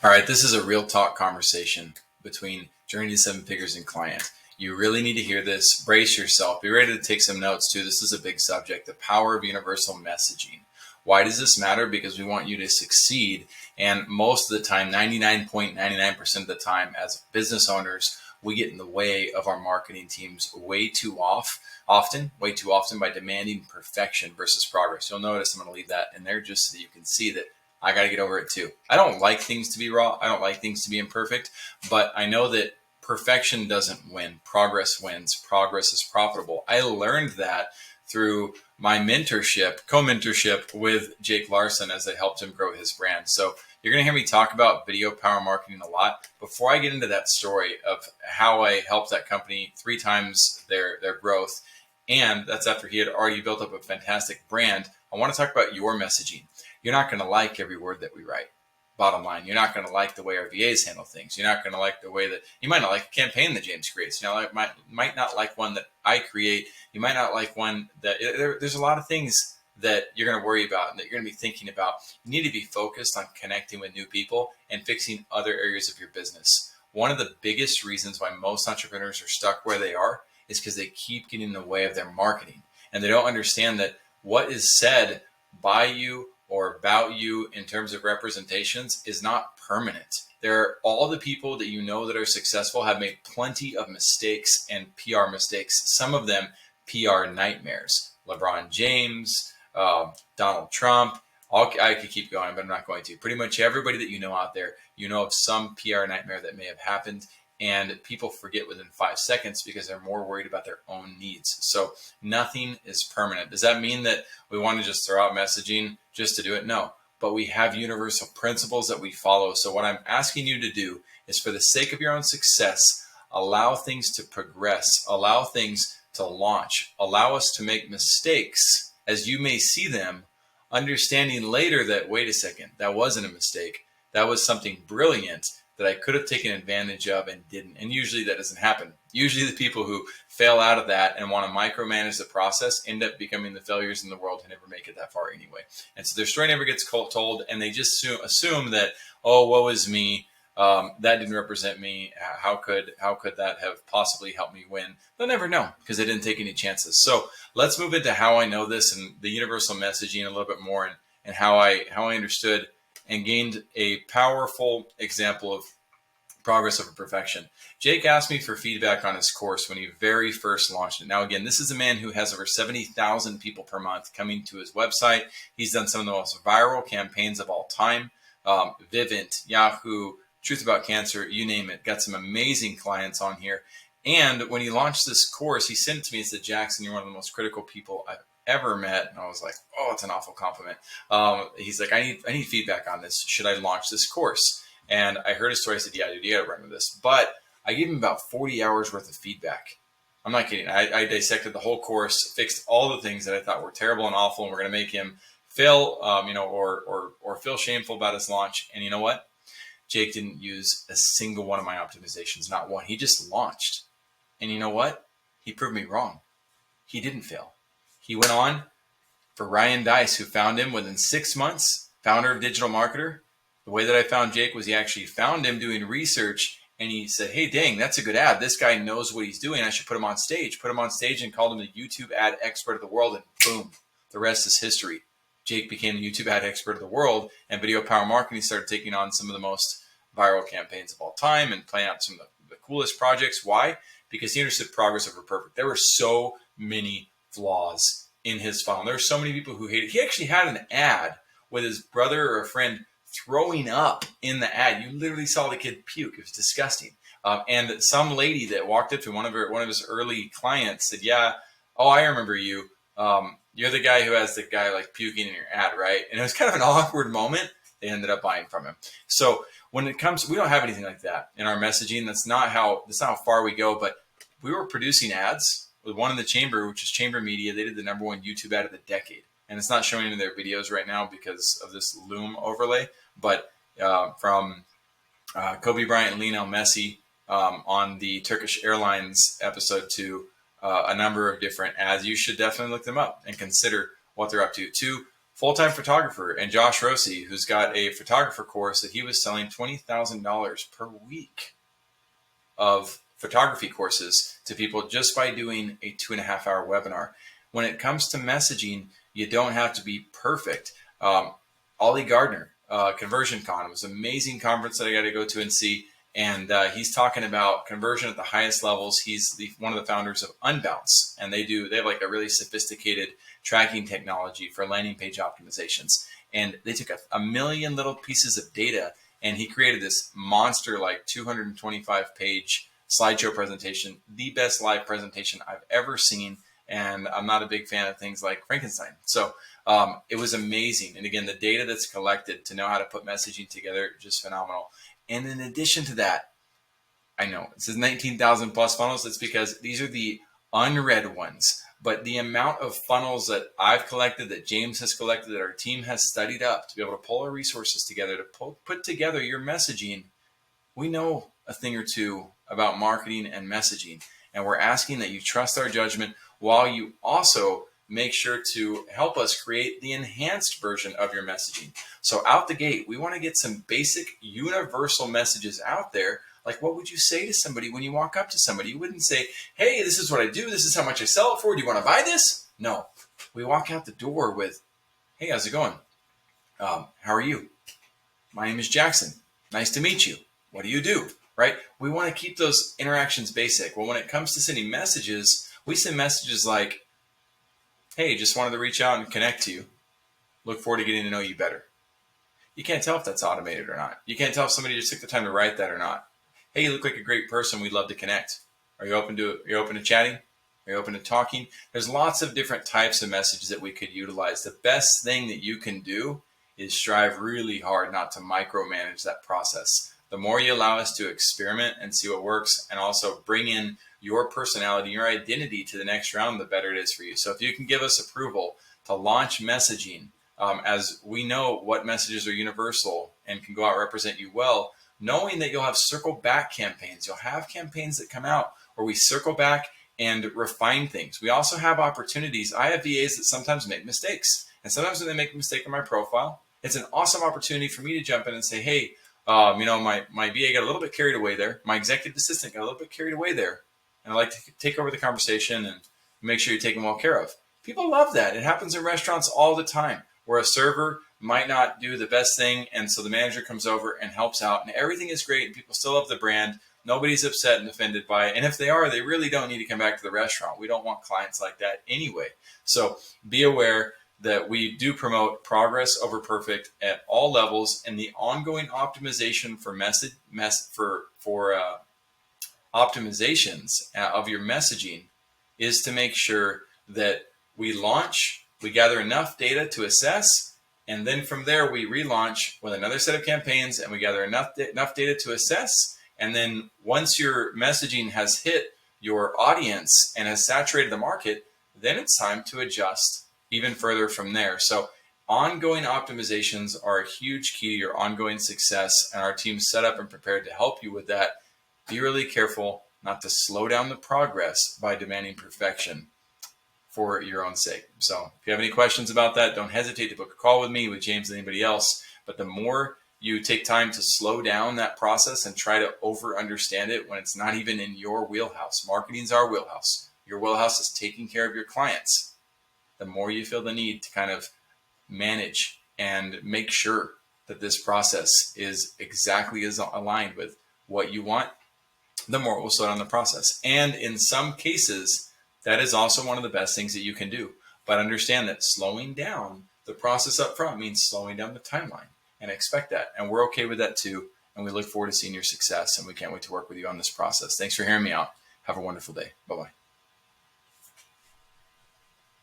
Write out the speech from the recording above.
All right, this is a real talk conversation between Journey to Seven Figures and client. You really need to hear this. Brace yourself. Be ready to take some notes too. This is a big subject, the power of universal messaging. Why does this matter? Because we want you to succeed. And most of the time, 99.99% of the time, as business owners, we get in the way of our marketing teams way too often by demanding perfection versus progress. You'll notice I'm going to leave that in there just so that you can see that I got to get over it too. I don't like things to be raw. I don't like things to be imperfect, but I know that perfection doesn't win. Progress wins. Progress is profitable. I learned that through my co-mentorship with Jake Larson as I helped him grow his brand. So you're going to hear me talk about video power marketing a lot. Before I get into that story of how I helped that company 3 times their growth, and that's after he had already built up a fantastic brand, I want to talk about your messaging. You're not going to like every word that we write. Bottom line, you're not going to like the way our VAs handle things. You're not going to like the way that you might not like a campaign that James creates. You know, might not like one that I create. You might not like one that there's a lot of things that you're going to worry about and that you're going to be thinking about. You need to be focused on connecting with new people and fixing other areas of your business. One of the biggest reasons why most entrepreneurs are stuck where they are is because they keep getting in the way of their marketing, and they don't understand that what is said by you or about you in terms of representations is not permanent. There are all the people that you know that are successful have made plenty of mistakes and PR mistakes. Some of them PR nightmares. LeBron James, Donald Trump. I could keep going, but I'm not going to. Pretty much everybody that you know out there, you know of some PR nightmare that may have happened. And people forget within 5 seconds because they're more worried about their own needs. So nothing is permanent. Does that mean that we want to just throw out messaging just to do it? No, but we have universal principles that we follow. So what I'm asking you to do is, for the sake of your own success, allow things to progress, allow things to launch, allow us to make mistakes as you may see them, understanding later that, wait a second, that wasn't a mistake. That was something brilliant that I could have taken advantage of and didn't. And usually that doesn't happen. Usually the people who fail out of that and want to micromanage the process end up becoming the failures in the world who never make it that far anyway. And so their story never gets told, and they just assume that, oh, woe is me. That didn't represent me. How could that have possibly helped me win? They'll never know because they didn't take any chances. So let's move into how I know this and the universal messaging a little bit more, and how I understood and gained a powerful example of progress over perfection. Jake asked me for feedback on his course when he very first launched it. Now, again, this is a man who has over 70,000 people per month coming to his website. He's done some of the most viral campaigns of all time. Vivint, Yahoo, Truth About Cancer, you name it. Got some amazing clients on here. And when he launched this course, he sent it to me and said, Jackson, you're one of the most critical people I've ever met. And I was like, oh, it's an awful compliment. He's like, I need feedback on this. Should I launch this course? And I heard his story. I said, yeah, dude, you got to run with this. But I gave him about 40 hours worth of feedback. I'm not kidding. I dissected the whole course, fixed all the things that I thought were terrible and awful and were going to make him fail, or feel shameful about his launch. And you know what? Jake didn't use a single one of my optimizations, not one. He just launched. And you know what? He proved me wrong. He didn't fail. He went on for Ryan Dice, who found him within 6 months, founder of Digital Marketer. The way that I found Jake was he actually found him doing research, and he said, hey, dang, that's a good ad. This guy knows what he's doing. I should put him on stage. Put him on stage and called him the YouTube ad expert of the world, and boom, the rest is history. Jake became the YouTube ad expert of the world, and video power marketing started taking on some of the most viral campaigns of all time and playing out some of the coolest projects. Why? Because he understood progress over perfect. There were so many flaws in his funnel. There were so many people who hated. He actually had an ad with his brother or a friend throwing up in the ad. You literally saw the kid puke. It was disgusting. And some lady that walked up to one of his early clients said, yeah, oh, I remember you. You're the guy who has the guy like puking in your ad, right? And it was kind of an awkward moment. They ended up buying from him. So when it comes, we don't have anything like that in our messaging. That's not how far we go. But we were producing ads with one in the Chamber, which is Chamber Media. They did the #1 YouTube ad of the decade. And it's not showing in their videos right now because of this Loom overlay. But from Kobe Bryant and Lionel Messi on the Turkish Airlines episode to a number of different ads, you should definitely look them up and consider what they're up to. To full-time photographer, and Josh Rossi, who's got a photographer course that he was selling $20,000 per week of photography courses to people just by doing a 2.5-hour webinar. When it comes to messaging, you don't have to be perfect. Ollie Gardner, Conversion Con, it was an amazing conference that I got to go to and see. And he's talking about conversion at the highest levels. He's one of the founders of Unbounce, and they have like a really sophisticated tracking technology for landing page optimizations. And they took a million little pieces of data, and he created this monster, like 225-page slideshow presentation, the best live presentation I've ever seen. And I'm not a big fan of things like Frankenstein. So it was amazing. And again, the data that's collected to know how to put messaging together, just phenomenal. And in addition to that, I know it says 19,000 plus funnels. That's because these are the unread ones. But the amount of funnels that I've collected, that James has collected, that our team has studied up to be able to pull our resources together to put together your messaging, we know a thing or two about marketing and messaging. And we're asking that you trust our judgment while you also make sure to help us create the enhanced version of your messaging. So out the gate, we want to get some basic universal messages out there. Like, what would you say to somebody when you walk up to somebody? You wouldn't say, hey, this is what I do. This is how much I sell it for. Do you want to buy this? No. We walk out the door with, hey, how's it going? How are you? My name is Jackson. Nice to meet you. What do you do? Right? We want to keep those interactions basic. Well, when it comes to sending messages, we send messages like, hey, just wanted to reach out and connect to you. Look forward to getting to know you better. You can't tell if that's automated or not. You can't tell if somebody just took the time to write that or not. Hey, you look like a great person. We'd love to connect. Are you open to chatting? Are you open to talking? There's lots of different types of messages that we could utilize. The best thing that you can do is strive really hard not to micromanage that process. The more you allow us to experiment and see what works, and also bring in your personality, your identity to the next round, the better it is for you. So if you can give us approval to launch messaging, as we know what messages are universal and can go out and represent you well, knowing that you'll have circle back campaigns. You'll have campaigns that come out where we circle back and refine things. We also have opportunities. I have VAs that sometimes make mistakes. And sometimes when they make a mistake in my profile, it's an awesome opportunity for me to jump in and say, hey, my VA got a little bit carried away there. My executive assistant got a little bit carried away there. And I'd like to take over the conversation and make sure you're taken well care of. People love that. It happens in restaurants all the time, where a server might not do the best thing, and so the manager comes over and helps out, and everything is great, and people still love the brand. Nobody's upset and offended by it. And if they are, they really don't need to come back to the restaurant. We don't want clients like that anyway. So be aware that we do promote progress over perfect at all levels, and the ongoing optimization for optimizations of your messaging is to make sure that we launch, we gather enough data to assess, and then from there we relaunch with another set of campaigns, and we gather enough data to assess. And then once your messaging has hit your audience and has saturated the market, then it's time to adjust even further from there. So ongoing optimizations are a huge key to your ongoing success, and our team's set up and prepared to help you with that. Be really careful not to slow down the progress by demanding perfection for your own sake. So if you have any questions about that, don't hesitate to book a call with me, with James, and anybody else. But the more you take time to slow down that process and try to over understand it when it's not even in your wheelhouse. Marketing's our wheelhouse. Your wheelhouse is taking care of your clients. The more you feel the need to kind of manage and make sure that this process is exactly as aligned with what you want, the more it will slow down the process. And in some cases, that is also one of the best things that you can do. But understand that slowing down the process up front means slowing down the timeline, and expect that. And we're okay with that too. And we look forward to seeing your success, and we can't wait to work with you on this process. Thanks for hearing me out. Have a wonderful day. Bye-bye.